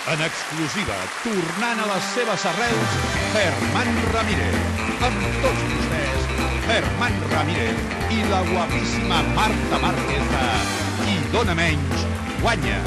En exclusiva, tornant a les seves arrels, Germán Ramírez. Amb tots vostès, Germán Ramírez i la guapíssima Marta Márquez a Qui dóna menys, guanya.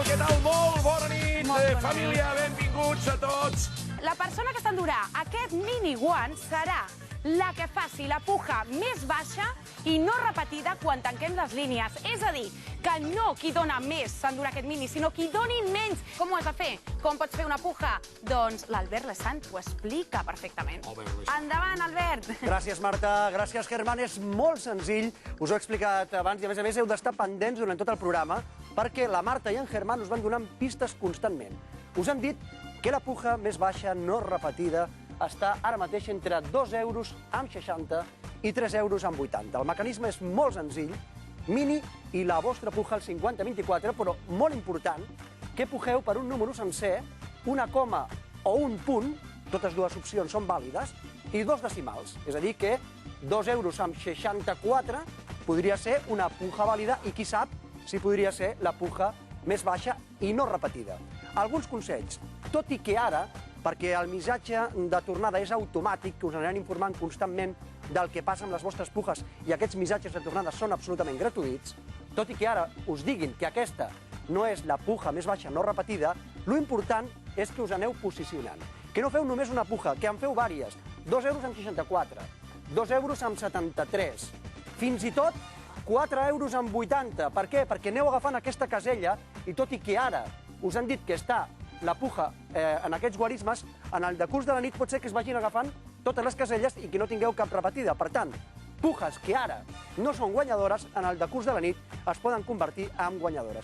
Què tal? Molt bona nit, família, benvinguts a tots. La persona que s'endurà aquest mini-guant serà la que faci la puja més baixa i no repetida quan tanquem les línies. És a dir, que no qui dona més s'endurà aquest mini, sinó qui doni menys. Com ho has de fer? Com pots fer una puja? Doncs l'Albert Lessant ho explica perfectament. Endavant, Albert. Gràcies, Marta. Gràcies, Germán. És molt senzill. Us ho he explicat abans i, a més, heu d'estar pendents durant tot el programa perquè la Marta i en Germán us van donant pistes constantment. Us han dit que la puja més baixa no repetida està ara mateix entre 2,60 € i 3,80 €. El mecanisme és molt senzill, mini i la vostra puja al 50-24, però molt important que pugeu per un número sencer, una coma o un punt, totes dues opcions són vàlides, i 2 decimals. És a dir que 2,64 € podria ser una puja vàlida i qui sap si podria ser la puja més baixa i no repetida. Alguns consells, tot i que ara, perquè el missatge de tornada és automàtic, que us aniran informant constantment del que passa amb les vostres pujes i aquests missatges de tornada són absolutament gratuïts, tot i que ara us diguin que aquesta no és la puja més baixa no repetida, lo important és que us aneu posicionant. Que no feu només una puja, que en feu vàries. 2,64 €, 2,73 €, fins i tot 4,80 €. Per què? Perquè aneu agafant aquesta casella i tot i que ara us han dit que està la puja en aquests guarismes, en el decurs de la nit pot ser que es vagin agafant totes les caselles i que no tingueu cap repetida. Per tant, pujes que ara no són guanyadores, en el decurs de la nit es poden convertir en guanyadores.